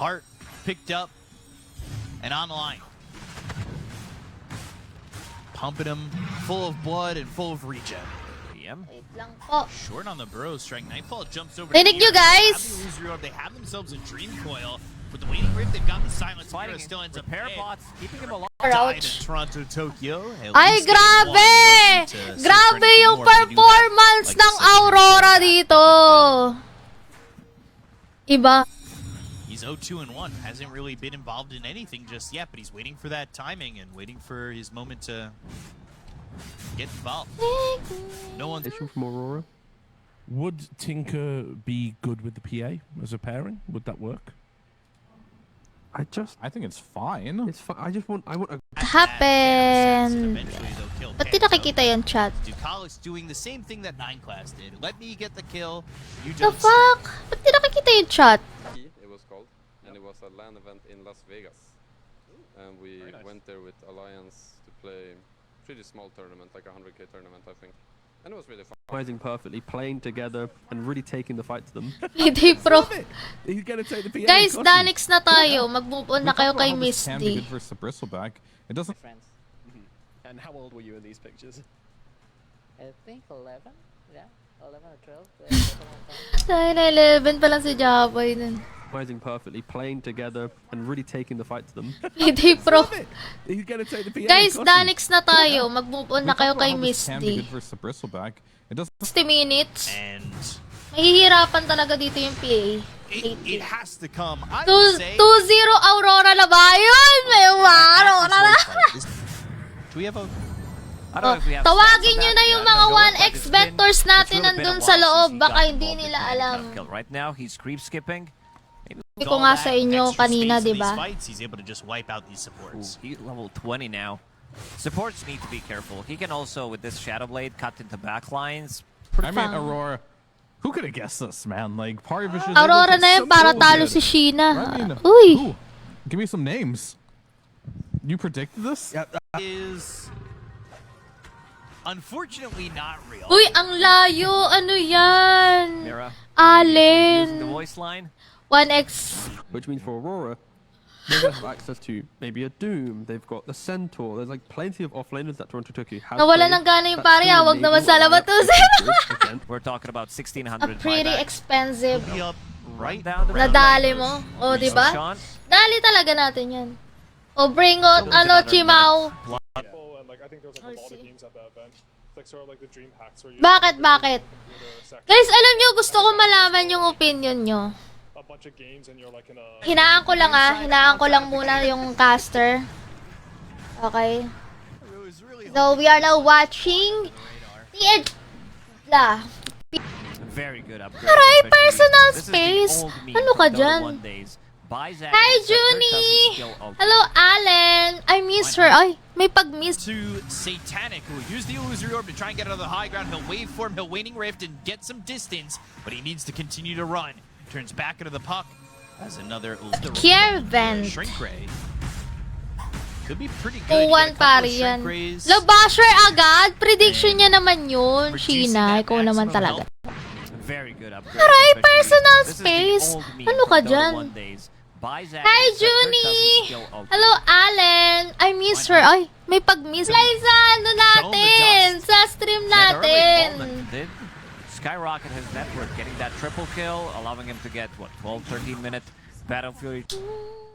Heart picked up and on the line. Pumping him full of blood and full of regen. Wait lang po. Short on the bro strike. Nightfall jumps over. Rinig nyo, guys! They have themselves a dream coil. With the waiting rift, they've got the silence. Fighting still ends up Parapods, keeping him alive. died in Toronto, Tokyo. Ay, grabe! Grabe yung performance ng Aurora dito! Iba. He's 0-2-1. Hasn't really been involved in anything just yet, but he's waiting for that timing and waiting for his moment to get involved. No one's Issue from Aurora. Would Tinker be good with the PA as a pairing? Would that work? I think it's fine. It's fine. I want a Happened. Eventually, they'll kill Ba't di nakikita yung chat? Ducalis doing the same thing that 9 Class did. Let me get the kill. You The don't fuck? Ba't di nakikita yung chat? It was called, and it was a LAN event in Las Vegas. And we went there with Alliance to play pretty small tournament, like a 100k tournament, I think. And it was really fun. rising perfectly, playing together, and really taking the fight to them. Payday Pro. He's gonna take the PA. Guys, Danix na tayo. Mag-move on na kayo kay Miss D. versus the Bristleback. It doesn't. Friends. And how old were you in these pictures? I think 11. Yeah, 11 or 12. Ay, na 11 pa lang si Jaboy nun. Rising perfectly, playing together, and really taking the fight to them. Payday Pro. He's gonna take the PA. Guys, Danix na tayo. Mag-move on na kayo kay Miss D. versus the Bristleback. It doesn't. 60 minutes. And Mahihirapan talaga dito yung PA. it has to come. I 2-0 would say. Aurora na ba yun? May Aurora na. Do we have a? I don't know if we have Tawagin stats on nyo that na yet, yung but mga it looks 1x like it's vectors been- natin it's really been nandun a sa while loob. since he Baka got hindi involved in nila playing alam. Tough Kill. Right now, he's creep skipping. Sabi ko nga sa inyo kanina, di ba? He's able to just wipe out these supports. He's level 20 now. Supports need to be careful. He can also, with this Shadow Blade, cut into backlines. I mean, Fun. Aurora. Who could have guessed this, man? Like, Party Vision. Aurora na yan para talo si I Sheena. mean, Uy! who? Give me some names. You predicted this? Is unfortunately not real. Uy, ang layo! Ano yan? Mira, using the Allen. voice line. 1x. Which means for Aurora, they have access to maybe a Doom. They've got the Centaur. There's like plenty of offlaners that Toronto Tokyo has. Nawala played ng gana yung that pare, still wag maybe naman will sa end up labatusin. again. We're talking about A 1600 pretty buyback. expensive. Be up right Down the Nadali mo. O, di ba? Sean, Dali talaga natin yan. O, bring out, ano, Chimao. And like I think there was like a lot of games at that event. It's like sort of like the dream hacks where you Bakit? Guys, alam nyo, gusto ko malaman yung opinion nyo. a bunch of games and you're like in a Hinaan ko lang hinaan ko lang muna yung caster. Okay. So, we are now watching the very good upgrade. Aray, especially- personal this is the space. old meme Ano from ka Dota dyan? 1 days. Buys Hi, Junie! Hello, Allen! I miss her. Ay, may pag-miss. to Satanic, who will use the illusory orb to try and get out of the high ground. He'll wave for him, he'll waning rift and get some distance, but he needs to continue to run. Turns back into the puck as another Care vent. Shrink Ray. Could be pretty good. Uwan pare yan. Labasher agad? Prediction niya naman yun. Sheena, ikaw naman talaga. Very good upgrade. Aray, especially- personal this is the space. old meme Ano ka from Dota dyan? 1 days. Buys Hi, assets, but Junie! doesn't skill ultimate. Hello, Allen! I miss her. Ay, may pag-miss. Liza, ano natin? Sa stream Yeah, the early natin. involvement did skyrocket his net worth, getting that triple kill, allowing him to get, what, 12, 13-minute Battle Fury.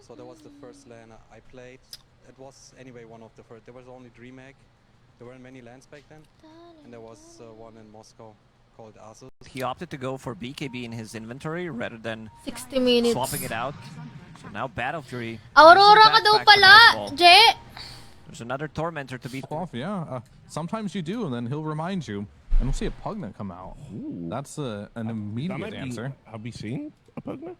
So that was the first LAN I played. It was anyway one of the first. There was only DreamHack. There weren't many LANs back then. And there was one in Moscow called Asus. He opted to go for BKB in his inventory rather than 60 minutes. swapping it out. So now Battle Fury. Aurora ka uses the daw backpack for pala, Nightfall. Je! There's another Tormentor to beat. Off, yeah. Sometimes you do, and then he'll remind you. And we'll see a Pugna come out. Ooh, that's an That immediate might be. answer. Have we seen a Pugna?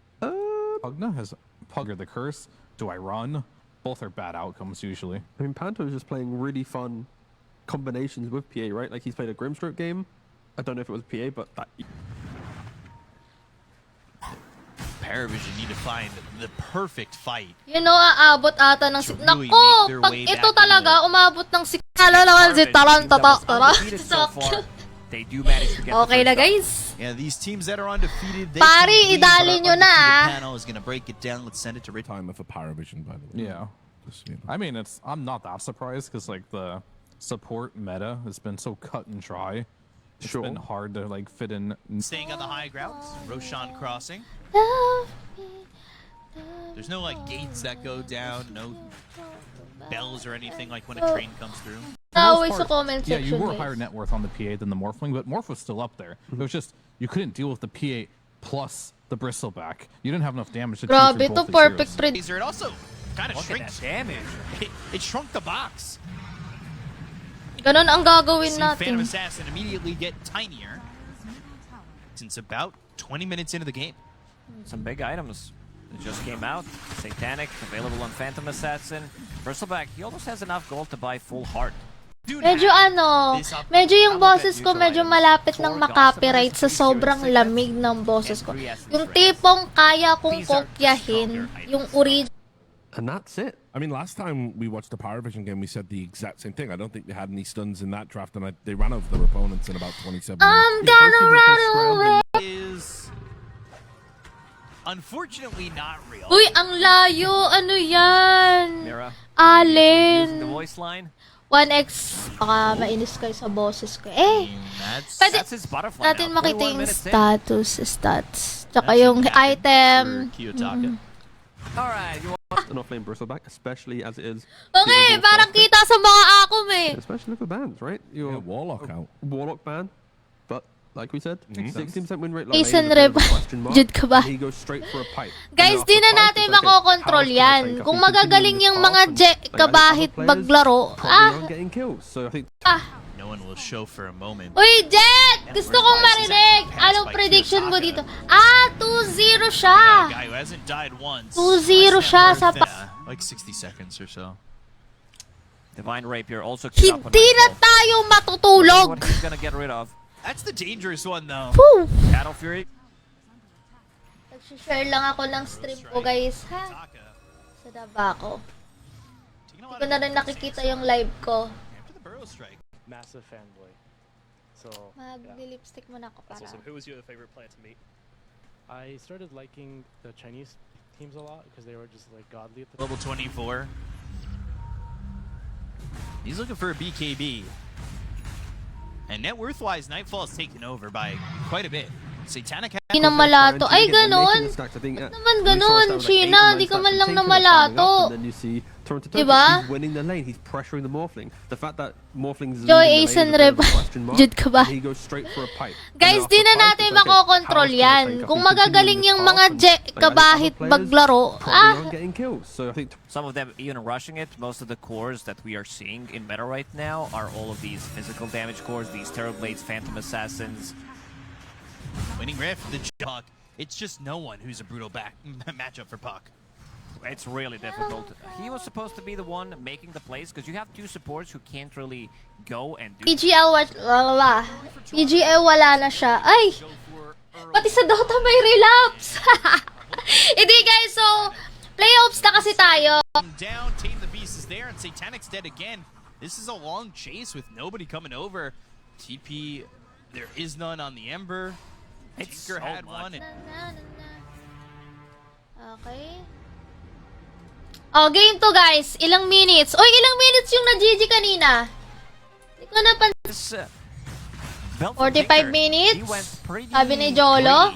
Pugna has Pugger the Curse. Do I run? Both are bad outcomes usually. I mean, Panto's just playing really fun combinations with PA, right? Like he's played a Grimstroke game. I don't know if it was PA, but that. Paravision need to find the perfect fight. You know, aabot ata ng... To really Nako! make their Pag way ito back talaga, in umabot ng... Lalo naman si Taran, tata, tara. Undefeated so far. they do manage to get Okay the na, first guys. Yeah, these teams that are undefeated, they Pari, can bleed, idali but nyo our na, undefeated ah. panel is gonna break it down. Let's send it to Rich. Time for Paravision, by the way. Yeah. Just, you know. I mean, I'm not that surprised because like the support meta has been so cut and dry. It's Sure. been hard to like fit in. Staying on the high ground, Roshan crossing. Love me, There's no like gates that go down, no bells or anything like when a train comes through. Always most sa part, comment Yeah, section, you were guys. higher net worth on the P8 than the Morphling, but Morph was still up there. It was just you couldn't deal with the P8 plus the Bristleback. You didn't have enough damage to chew Grabe through to, both these perfect heroes. prediction. Laser, it also kind of Look at that shrinks. damage. It shrunk the box. Ganon ang gagawin See Phantom natin. Assassin immediately get tinier. Since about 20 minutes into the game. Some big items that just came out. Satanic, available on Phantom Assassin. Bristleback, he almost has enough gold to buy full heart. Medyo medyo yung boses ko medyo malapit ng makopyright sa sobrang lamig ng boses ko. Yung tipong kaya kong kokyahin yung original. And that's it. I mean, last time we watched the Paravision game, we said the exact same thing. I don't think they had any stuns in that draft, and they ran over their opponents in about 27 minutes. I'm gonna rattle it. Is unfortunately not real. Uy, ang layo. Ano yan? Mira, using the Alin. voice line. 1x. Baka mainis kayo sa boses ko. That's Pwede That's his butterfly natin now. makita 21 yung minutes in. stats. Tsaka yung item. Kiyotaka. Alright, you An offlane Bristleback, especially as it is. Okay, parang kita sa mga akom eh. Especially with the bands, right? Your Yeah, Warlock out. Warlock ban, but like we said, 16% win rate. Jason Rep, Jud ka ba? He goes straight for a pipe. Guys, di na natin makokontrol yan. Kung magagaling yung mga kabahit maglaro, aren't getting kills. So I think No one will show for a moment. Uy, Jet! Gusto kong marinig. Anong prediction mo dito? 2-0 siya. A guy who hasn't died once. 2-0 siya sa like 60 seconds or so. Divine Rapier also queued up on Hindi na Nightfall. tayo What matutulog. he's gonna get rid of. That's the dangerous one though. Whew. Cattle Fury. Nag-share lang ako ng stream ko, guys. Ha? Taka. Sa daba ko. Taking a Hindi lot ko of na rin nakikita yung live ko. After the Burrow strike. Massive fanboy. So, Mag-lipstick muna ako para. that's awesome. Who was your favorite player to meet? I started liking the Chinese teams a lot because they were just like godly at the Level 24. He's looking for a BKB. And net worth-wise, Nightfall's taken over by quite a bit. Satanic Hindi na malato. Ay, ganon. Ba't naman ganon, Sheena? Di ka man lang na malato. Diba? He's winning the lane. He's pressuring the Morphling. The fact that Morphling's Joy Asen Rep. Jud ka ba? He goes straight for a pipe. Guys, di na natin makokontrol yan. Kung magagaling yung mga kabahit maglaro, Getting kills. So I think Some of them even rushing it. Most of the cores that we are seeing in meta right now are all of these physical damage cores, these Terrorblades, Phantom Assassins. Winning Rift, the Puck. It's just no one who's a brutal matchup for Puck. It's really difficult. He was supposed to be the one making the plays because you have two supports who can't really go and do. EGL wala. EGL wala na siya. Ay! Pati sa Dota may relapse! Hindi guys, so playoffs na kasi tayo. Down, Tame the Beast is there, and Satanic's dead again. This is a long chase with nobody coming over. TP, there is none on the Ember. Tinker had one. And Okay. Oh, game to guys. Ilang minutes? Oy, ilang minutes yung na-GG kanina? Hindi ko napansin. This, 45 minutes? Sabi ni Jolo.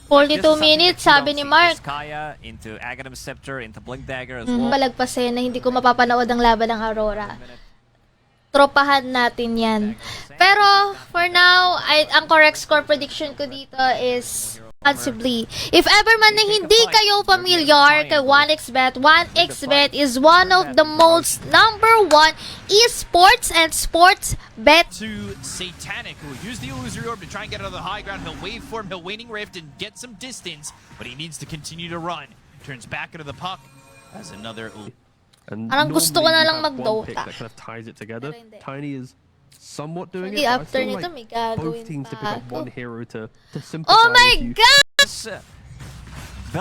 42 minutes, sabi ni Mark. Kaya into Aghanim Scepter, into Blink Dagger as well. Balagpasin na hindi ko mapapanood ang laban ng Aurora. Tropahan natin yan. Pero, for now, ang correct score prediction ko dito is responsibly. If ever man na hindi kayo familiar kay 1xBet, 1xBet is one of the most #1 esports and sports bet. to Satanic, who will use the Illusory Orb to try and get out of the high ground. He'll wave for him, he'll Waning Rift and get some distance, but he needs to continue to run. Turns back into the Puck as another... And Parang gusto ko na lang normally you have one pick mag-Dota. that kind of ties it together. Pero hindi. Tiny is somewhat doing Hindi, it. but I after feel nito, like may gagawin both teams to pa pick up ako. one hero to sympathize Oh my with you. God!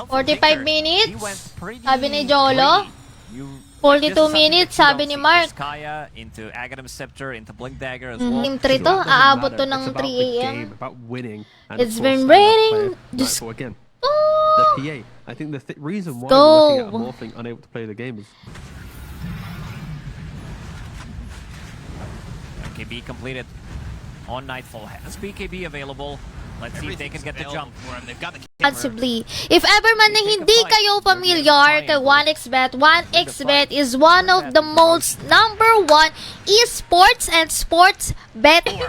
45 minutes? Sabi ni Jolo. 42 minutes, sabi ni Mark. Kaya into Aghanim Scepter, into Blink Dagger as well. Team 3 to, Doesn't aabot matter. to ng It's about 3 the a.m. game, about winning. And It's of been course, stand up raining. player, Just Nightfall again. go. The PA. I think the reason why Go. we're looking at Morphling unable to play the game is BKB completed on Nightfall. Has BKB available? Let's see if they can get the jump. They've got the Responsibly. If ever man na hindi kayo familiar kay 1xBet, 1xBet is one of the most #1 esports and sports betting.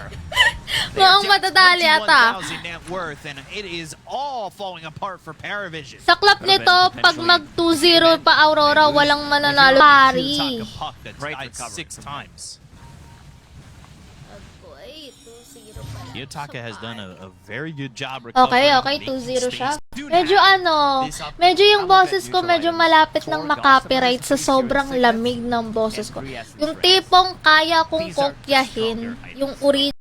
Mukhang matadali ata. 21,000 net worth, and it is all falling apart for Paravision. Sa klap nito, pag mag 2-0 pa Aurora, walang mananalo. Pari. Puck that's Great died recovery 6 times. Kiyotaka has done a very good job recovering. Okay, 2-0 siya. Dude, Medyo medyo yung boses ko medyo malapit ng makopyright sa sobrang lamig ng boses ko. Yung tipong kaya kong kokyahin yung